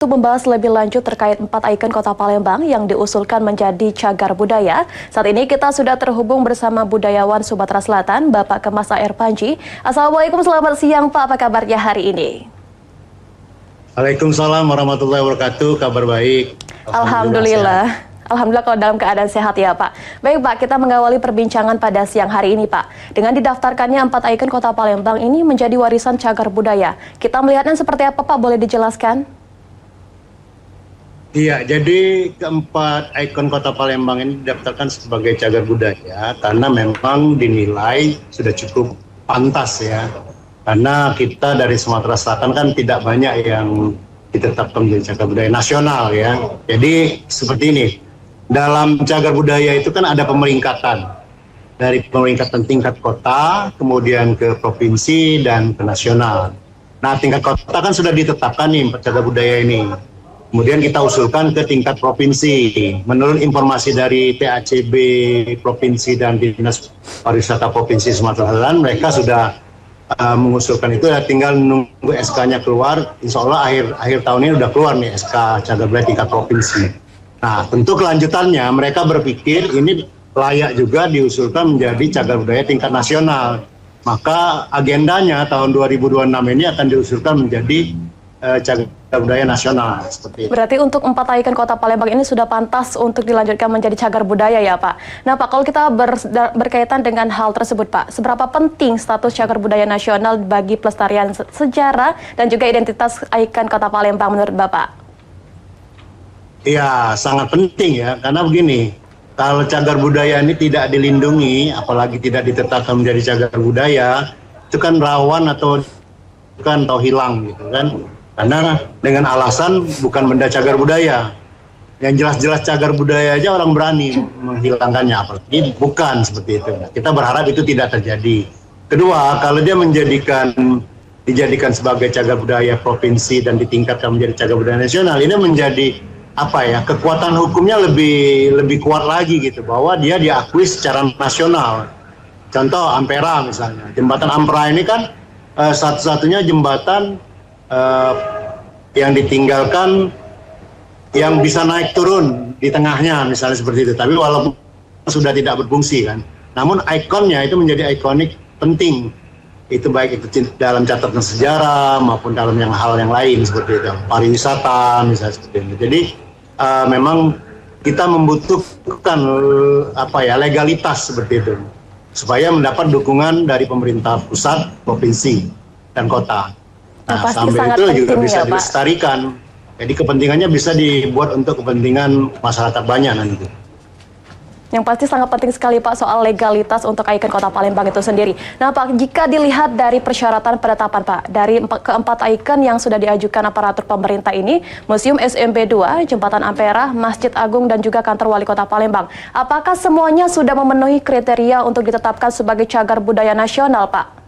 Untuk membahas lebih lanjut terkait 4 ikon Kota Palembang yang diusulkan menjadi cagar budaya, saat ini kita sudah terhubung bersama budayawan Sumatera Selatan, Bapak Kemas A.R. Panji. Assalamualaikum, selamat siang Pak, apa kabarnya hari ini? Waalaikumsalam warahmatullahi wabarakatuh, kabar baik. Alhamdulillah. Alhamdulillah kalau dalam keadaan sehat ya Pak. Baik Pak, kita mengawali perbincangan pada siang hari ini Pak. Dengan didaftarkannya 4 ikon Kota Palembang ini menjadi warisan cagar budaya. Kita melihatnya seperti apa Pak, boleh dijelaskan? Iya, jadi keempat ikon Kota Palembang ini didaftarkan sebagai cagar budaya karena memang dinilai sudah cukup pantas ya. Karena kita dari Sumatera Selatan kan tidak banyak yang ditetapkan menjadi cagar budaya nasional ya. Jadi seperti ini, dalam cagar budaya itu kan ada pemeringkatan. Dari pemeringkatan tingkat kota, kemudian ke provinsi dan ke nasional. Nah, tingkat kota kan sudah ditetapkan nih cagar budaya ini. Kemudian kita usulkan ke tingkat provinsi. Menurut informasi dari PACB Provinsi dan Dinas Pariwisata Provinsi Sumatera Selatan, mereka sudah mengusulkan itu, ya tinggal nunggu SK-nya keluar. Insya Allah akhir tahun ini udah keluar nih SK cagar budaya tingkat provinsi. Nah, tentu kelanjutannya mereka berpikir ini layak juga diusulkan menjadi cagar budaya tingkat nasional. Maka agendanya tahun 2026 ini akan diusulkan menjadi cagar budaya nasional seperti itu. Berarti untuk 4 ikon Kota Palembang ini sudah pantas untuk dilanjutkan menjadi cagar budaya ya Pak. Nah Pak, kalau kita berkaitan dengan hal tersebut Pak, seberapa penting status cagar budaya nasional bagi pelestarian sejarah dan juga identitas ikon Kota Palembang menurut Bapak? Iya, sangat penting ya, karena begini, kalau cagar budaya ini tidak dilindungi, apalagi tidak ditetapkan menjadi cagar budaya, itu kan rawan atau hilang gitu kan. Karena dengan alasan bukan benda cagar budaya. Yang jelas-jelas cagar budaya aja orang berani menghilangkannya, apalagi bukan seperti itu. Nah, kita berharap itu tidak terjadi. Kedua, kalau dia dijadikan sebagai cagar budaya provinsi dan ditingkatkan menjadi cagar budaya nasional, ini menjadi kekuatan hukumnya lebih kuat lagi gitu, bahwa dia diakui secara nasional. Contoh Ampera misalnya, jembatan Ampera ini kan satu-satunya jembatan yang ditinggalkan yang bisa naik turun di tengahnya misalnya seperti itu, tapi walaupun sudah tidak berfungsi kan, namun ikonnya itu menjadi ikonik penting, itu baik itu dalam catatan sejarah maupun dalam hal yang lain seperti itu, pariwisata misalnya seperti itu. Jadi memang kita membutuhkan legalitas seperti itu supaya mendapat dukungan dari pemerintah pusat, provinsi dan kota. Nah, sampai itu juga bisa dilestarikan. Jadi kepentingannya bisa dibuat untuk kepentingan masyarakat banyak nanti. Yang pasti sangat penting sekali Pak soal legalitas untuk ikon Kota Palembang itu sendiri. Nah Pak, jika dilihat dari persyaratan penetapan Pak, dari keempat ikon yang sudah diajukan aparatur pemerintah ini, Museum SMB 2, Jembatan Ampera, Masjid Agung, dan juga Kantor Wali Kota Palembang, apakah semuanya sudah memenuhi kriteria untuk ditetapkan sebagai cagar budaya nasional Pak?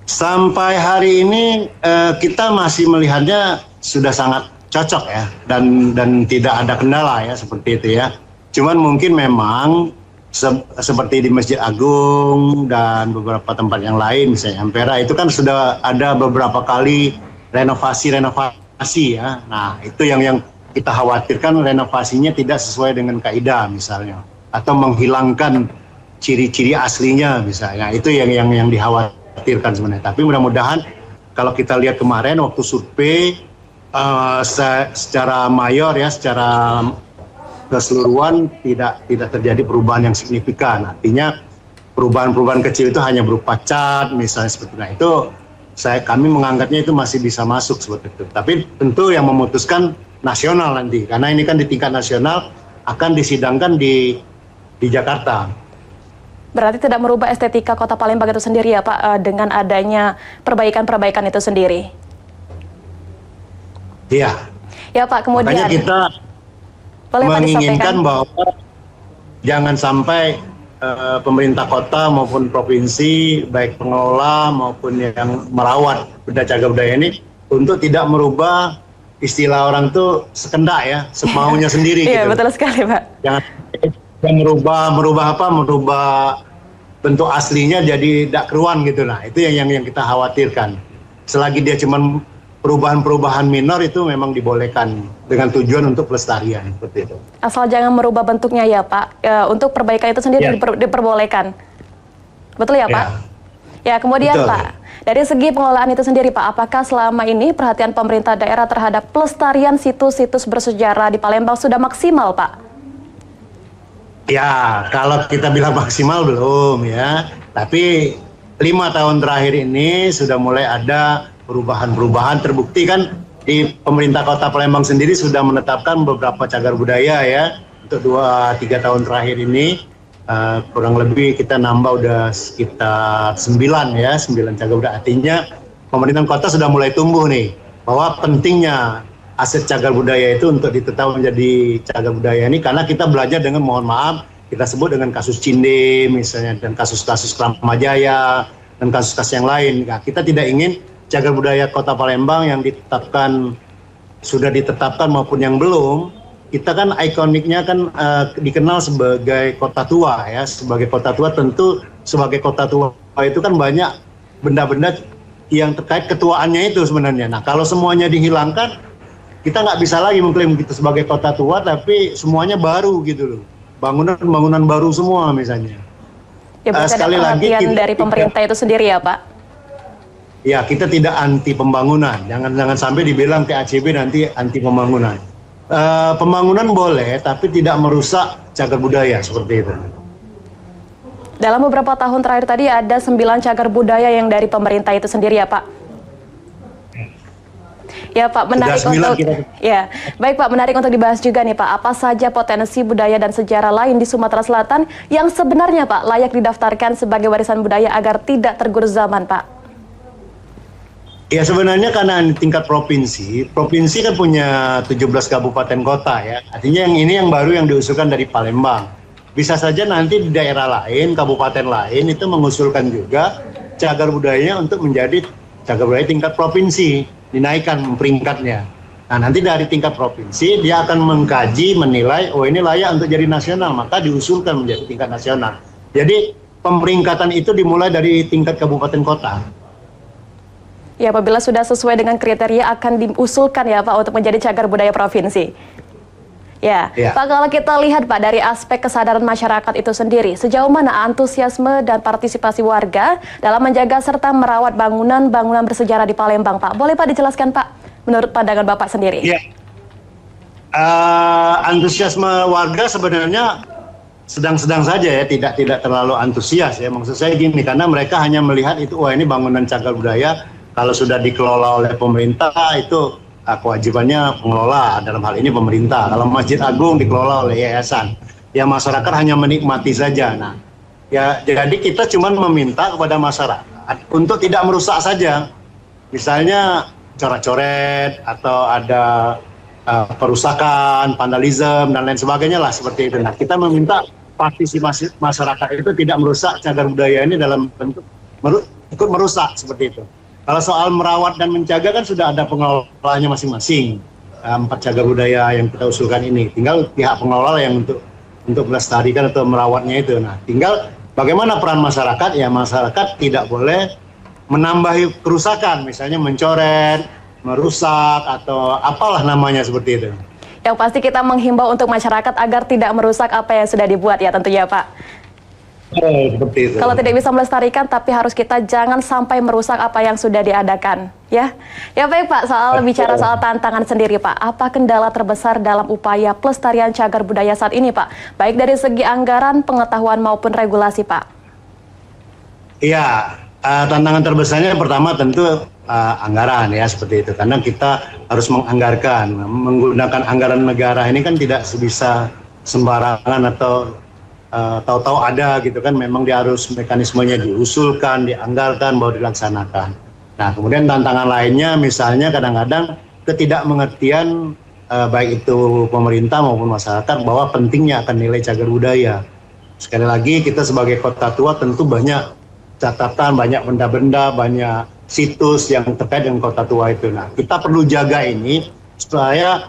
Sampai hari ini kita masih melihatnya sudah sangat cocok ya, dan tidak ada kendala ya seperti itu ya. Cuman mungkin memang seperti di Masjid Agung dan beberapa tempat yang lain, misalnya Ampera itu kan sudah ada beberapa kali renovasi ya. Nah itu yang kita khawatirkan, renovasinya tidak sesuai dengan kaidah misalnya, atau menghilangkan ciri-ciri aslinya misalnya. Itu yang dikhawatirkan sebenarnya. Tapi mudah-mudahan kalau kita lihat kemarin waktu survei secara mayor ya, secara keseluruhan tidak terjadi perubahan yang signifikan. Artinya perubahan-perubahan kecil itu hanya berupa cat misalnya seperti itu. Nah itu kami menganggapnya itu masih bisa masuk seperti itu. Tapi tentu yang memutuskan nasional nanti, karena ini kan di tingkat nasional akan disidangkan di Jakarta. Berarti tidak merubah estetika Kota Palembang itu sendiri ya Pak, dengan adanya perbaikan-perbaikan itu sendiri? Iya. Ya Pak, kemudian makanya kita menginginkan bahwa jangan sampai pemerintah kota maupun provinsi, baik pengelola maupun yang merawat benda cagar budaya ini, untuk tidak merubah, istilah orang tuh sekendak ya, semaunya sendiri. Iya, gitu. Betul sekali Pak. Jangan merubah bentuk aslinya jadi dak keruan gitu. Nah itu yang kita khawatirkan. Selagi dia cuma perubahan-perubahan minor itu memang dibolehkan dengan tujuan untuk pelestarian seperti itu. Asal jangan merubah bentuknya ya Pak. Untuk perbaikan itu sendiri diperbolehkan. Betul ya Pak? Ya, kemudian Betul. Pak, dari segi pengelolaan itu sendiri Pak, apakah selama ini perhatian pemerintah daerah terhadap pelestarian situs-situs bersejarah di Palembang sudah maksimal Pak? Ya, kalau kita bilang maksimal belum ya, tapi 5 tahun terakhir ini sudah mulai ada perubahan-perubahan. Terbukti kan di pemerintah Kota Palembang sendiri sudah menetapkan beberapa cagar budaya ya untuk 2-3 tahun terakhir ini. Kurang lebih kita nambah udah sekitar 9 cagar budaya. Artinya pemerintah kota sudah mulai tumbuh nih bahwa pentingnya aset cagar budaya itu untuk ditetapkan menjadi cagar budaya ini, karena kita belajar dengan, mohon maaf, kita sebut dengan kasus Cinde misalnya, dan kasus-kasus Kramajaya dan kasus-kasus yang lain. Nah, kita tidak ingin cagar budaya Kota Palembang yang sudah ditetapkan maupun yang belum, kita kan ikoniknya kan dikenal sebagai kota tua ya. Sebagai kota tua, tentu sebagai kota tua itu kan banyak benda-benda yang terkait ketuaannya itu sebenarnya. Nah, kalau semuanya dihilangkan, kita nggak bisa lagi mengklaim kita sebagai kota tua tapi semuanya baru gitu loh. Bangunan-bangunan baru semua misalnya. Ya, sekali lagi dari pemerintah itu sendiri ya Pak? Ya, kita tidak anti pembangunan. Jangan sampai dibilang TACB nanti anti pembangunan. Pembangunan boleh, tapi tidak merusak cagar budaya seperti itu. Dalam beberapa tahun terakhir tadi ada 9 cagar budaya yang dari pemerintah itu sendiri ya Pak? Ya Pak, menarik ya. Baik Pak, menarik untuk dibahas juga nih Pak. Apa saja potensi budaya dan sejarah lain di Sumatera Selatan yang sebenarnya Pak layak didaftarkan sebagai warisan budaya agar tidak tergerus zaman Pak? Ya, sebenarnya karena di tingkat provinsi kan punya 17 kabupaten kota ya. Artinya yang baru yang diusulkan dari Palembang. Bisa saja nanti di daerah lain, kabupaten lain itu mengusulkan juga cagar budayanya untuk menjadi cagar budaya tingkat provinsi, dinaikkan peringkatnya. Nah, nanti dari tingkat provinsi dia akan mengkaji, menilai, oh ini layak untuk jadi nasional, maka diusulkan menjadi tingkat nasional. Jadi pemeringkatan itu dimulai dari tingkat kabupaten kota. Ya, apabila sudah sesuai dengan kriteria akan diusulkan ya Pak untuk menjadi cagar budaya provinsi. Ya, Pak, kalau kita lihat Pak dari aspek kesadaran masyarakat itu sendiri, sejauh mana antusiasme dan partisipasi warga dalam menjaga serta merawat bangunan-bangunan bersejarah di Palembang Pak? Boleh Pak dijelaskan Pak, menurut pandangan Bapak sendiri? Ya, antusiasme warga sebenarnya sedang-sedang saja ya, tidak terlalu antusias ya. Maksud saya gini, karena mereka hanya melihat itu, wah ini bangunan cagar budaya, kalau sudah dikelola oleh pemerintah itu kewajibannya pengelola, dalam hal ini pemerintah. Kalau Masjid Agung dikelola oleh yayasan, ya masyarakat hanya menikmati saja. Nah, ya jadi kita cuma meminta kepada masyarakat untuk tidak merusak saja. Misalnya coret-coret atau ada perusakan, vandalisme dan lain sebagainya lah seperti itu. Nah, kita meminta partisipasi masyarakat itu tidak merusak cagar budaya ini dalam bentuk ikut merusak seperti itu. Kalau soal merawat dan menjaga kan sudah ada pengelolanya masing-masing. 4 cagar budaya yang kita usulkan ini, tinggal pihak pengelola yang untuk melestarikan atau merawatnya itu. Nah, tinggal bagaimana peran masyarakat? Ya, masyarakat tidak boleh menambah kerusakan, misalnya mencoret, merusak atau apalah namanya seperti itu. Yang pasti kita menghimbau untuk masyarakat agar tidak merusak apa yang sudah dibuat ya tentunya Pak. Seperti itu. Kalau tidak bisa melestarikan, tapi harus kita jangan sampai merusak apa yang sudah diadakan, ya. Ya baik Pak, bicara soal tantangan sendiri Pak, apa kendala terbesar dalam upaya pelestarian cagar budaya saat ini Pak? Baik dari segi anggaran, pengetahuan maupun regulasi Pak. Iya, tantangan terbesarnya pertama tentu anggaran ya, seperti itu. Karena kita harus menganggarkan, menggunakan anggaran negara ini kan tidak bisa sembarangan atau tahu-tahu ada gitu kan, memang dia harus mekanismenya diusulkan, dianggarkan, baru dilaksanakan. Nah, kemudian tantangan lainnya misalnya kadang-kadang ketidakmengertian baik itu pemerintah maupun masyarakat bahwa pentingnya akan nilai cagar budaya. Sekali lagi kita sebagai kota tua tentu banyak catatan, banyak benda-benda, banyak situs yang terkait dengan kota tua itu. Nah, kita perlu jaga ini supaya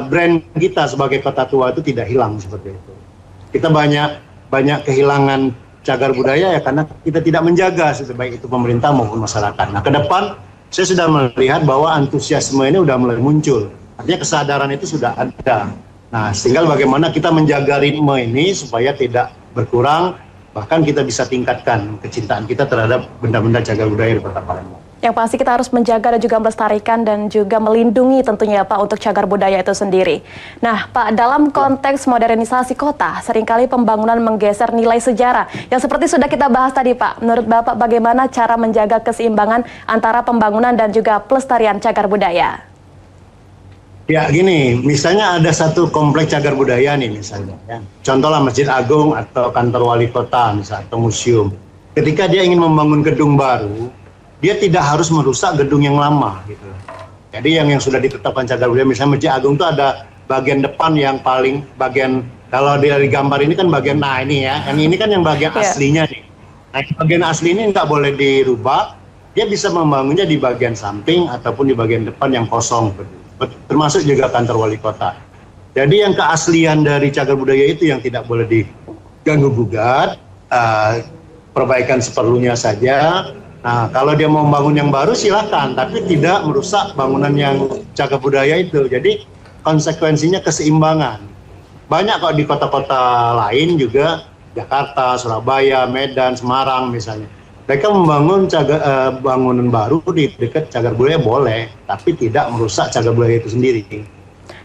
brand kita sebagai kota tua itu tidak hilang seperti itu. Kita banyak kehilangan cagar budaya ya karena kita tidak menjaga, baik itu pemerintah maupun masyarakat. Nah, ke depan saya sudah melihat bahwa antusiasme ini sudah mulai muncul. Artinya kesadaran itu sudah ada. Nah, tinggal bagaimana kita menjaga ritme ini supaya tidak berkurang, bahkan kita bisa tingkatkan kecintaan kita terhadap benda-benda cagar budaya di Kota Palembang. Yang pasti kita harus menjaga dan juga melestarikan dan juga melindungi tentunya Pak untuk cagar budaya itu sendiri. Nah Pak, dalam konteks modernisasi kota, seringkali pembangunan menggeser nilai sejarah. Yang seperti sudah kita bahas tadi Pak, menurut Bapak bagaimana cara menjaga keseimbangan antara pembangunan dan juga pelestarian cagar budaya? Ya gini, misalnya ada satu kompleks cagar budaya nih misalnya, ya. Contohlah Masjid Agung atau kantor wali kota misalnya, atau museum. Ketika dia ingin membangun gedung baru, dia tidak harus merusak gedung yang lama gitu. Jadi yang sudah ditetapkan cagar budaya, misalnya Masjid Agung itu ada bagian depan yang paling bagian, kalau dari gambar ini kan bagian, nah ini ya, yang ini kan yang bagian aslinya nih. Nah bagian asli ini nggak boleh dirubah, dia bisa membangunnya di bagian samping ataupun di bagian depan yang kosong, termasuk juga kantor wali kota. Jadi yang keaslian dari cagar budaya itu yang tidak boleh diganggu gugat, perbaikan seperlunya saja. Nah, kalau dia mau bangun yang baru silahkan, tapi tidak merusak bangunan yang cagar budaya itu. Jadi konsekuensinya keseimbangan. Banyak kok di kota-kota lain juga, Jakarta, Surabaya, Medan, Semarang misalnya. Mereka membangun bangunan baru di dekat cagar budaya boleh, tapi tidak merusak cagar budaya itu sendiri.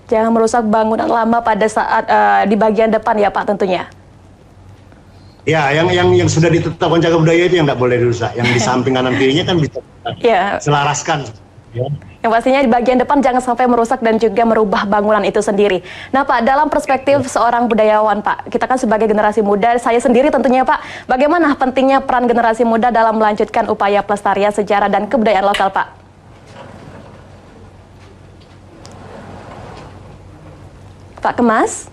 Jangan merusak bangunan lama pada saat di bagian depan ya Pak tentunya. Ya, yang sudah ditetapkan cagar budaya itu yang nggak boleh dirusak. Yang di samping kanan kirinya kan bisa selaraskan. Ya. Yang pastinya di bagian depan jangan sampai merusak dan juga merubah bangunan itu sendiri. Nah Pak, dalam perspektif seorang budayawan Pak, kita kan sebagai generasi muda, saya sendiri tentunya Pak, bagaimana pentingnya peran generasi muda dalam melanjutkan upaya pelestarian sejarah dan kebudayaan lokal Pak? Pak Kemas?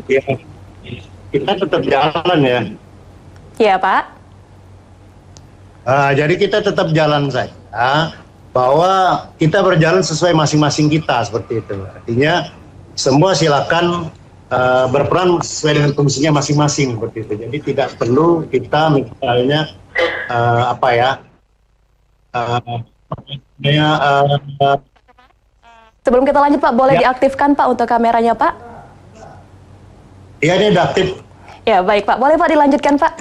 Ya, kita tetap jalan ya. Iya Pak. Jadi kita tetap jalan saja, bahwa kita berjalan sesuai masing-masing kita seperti itu. Artinya semua silakan berperan sesuai dengan fungsinya masing-masing seperti itu. Jadi tidak perlu kita misalnya Sebelum kita lanjut Pak, boleh diaktifkan Pak untuk kameranya Pak? Iya, ini udah aktif. Ya baik Pak, boleh Pak dilanjutkan Pak?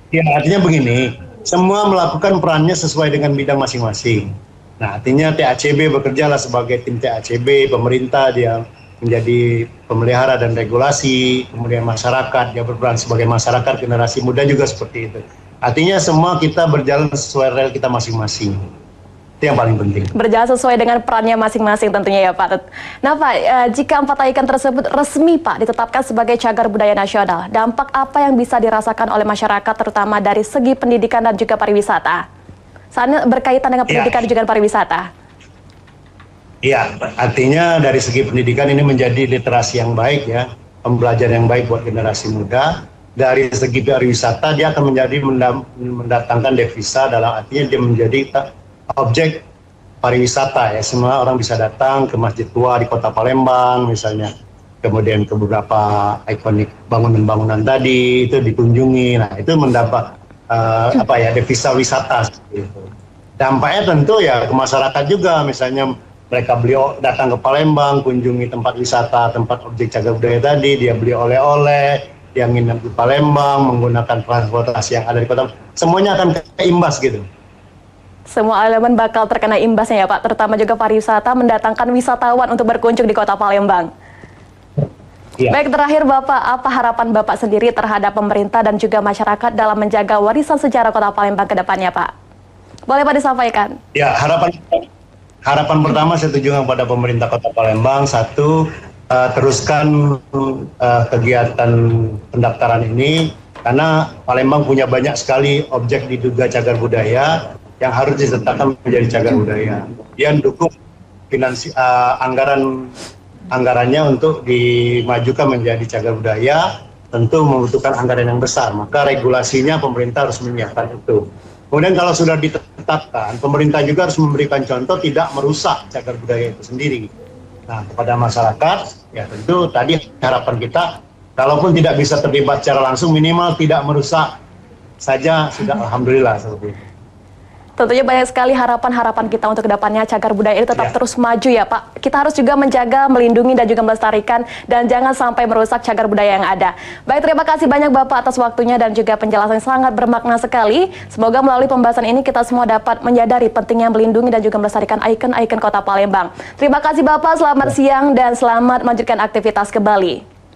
Ya, artinya begini, semua melakukan perannya sesuai dengan bidang masing-masing. Nah, artinya TACB bekerjalah sebagai tim TACB, pemerintah dia menjadi pemelihara dan regulasi, kemudian masyarakat dia berperan sebagai masyarakat, generasi muda juga seperti itu. Artinya semua kita berjalan sesuai rel kita masing-masing. Itu yang paling penting. Berjalan sesuai dengan perannya masing-masing tentunya ya Pak. Nah Pak, jika 4 ikon tersebut resmi Pak ditetapkan sebagai cagar budaya nasional, dampak apa yang bisa dirasakan oleh masyarakat terutama dari segi pendidikan dan juga pariwisata? Soalnya berkaitan dengan pendidikan dan juga pariwisata. Iya, artinya dari segi pendidikan ini menjadi literasi yang baik ya, pembelajaran yang baik buat generasi muda. Dari segi pariwisata dia akan menjadi mendatangkan devisa, dalam artinya dia menjadi objek pariwisata ya, semua orang bisa datang ke Masjid Tua di Kota Palembang misalnya, kemudian ke beberapa ikonik bangunan-bangunan tadi itu dikunjungi. Nah itu mendapat devisa wisata gitu. Dampaknya tentu ya ke masyarakat juga, misalnya mereka datang ke Palembang, kunjungi tempat wisata, tempat objek cagar budaya tadi, dia beli oleh-oleh, dia nginep di Palembang menggunakan transportasi yang ada di kota, semuanya akan keimbas gitu. Semua elemen bakal terkena imbasnya ya Pak, terutama juga pariwisata mendatangkan wisatawan untuk berkunjung di Kota Palembang. Ya. Baik, terakhir Bapak, apa harapan Bapak sendiri terhadap pemerintah dan juga masyarakat dalam menjaga warisan sejarah Kota Palembang ke depannya Pak? Boleh Pak disampaikan? Ya, harapan pertama saya tujukan kepada pemerintah Kota Palembang, satu, teruskan kegiatan pendaftaran ini, karena Palembang punya banyak sekali objek diduga cagar budaya yang harus ditetapkan menjadi cagar budaya. Dia mendukung anggarannya untuk dimajukan menjadi cagar budaya, tentu membutuhkan anggaran yang besar. Maka regulasinya pemerintah harus menyiapkan itu. Kemudian kalau sudah ditetapkan, pemerintah juga harus memberikan contoh tidak merusak cagar budaya itu sendiri. Nah, kepada masyarakat, ya tentu tadi harapan kita, kalaupun tidak bisa terlibat secara langsung, minimal tidak merusak saja sudah alhamdulillah seperti itu. Tentunya banyak sekali harapan-harapan kita untuk kedepannya cagar budaya ini tetap terus maju ya Pak. Kita harus juga menjaga, melindungi dan juga melestarikan dan jangan sampai merusak cagar budaya yang ada. Baik, terima kasih banyak Bapak atas waktunya dan juga penjelasan yang sangat bermakna sekali. Semoga melalui pembahasan ini kita semua dapat menyadari pentingnya melindungi dan juga melestarikan ikon-ikon Kota Palembang. Terima kasih Bapak, selamat siang dan selamat melanjutkan aktivitas kembali.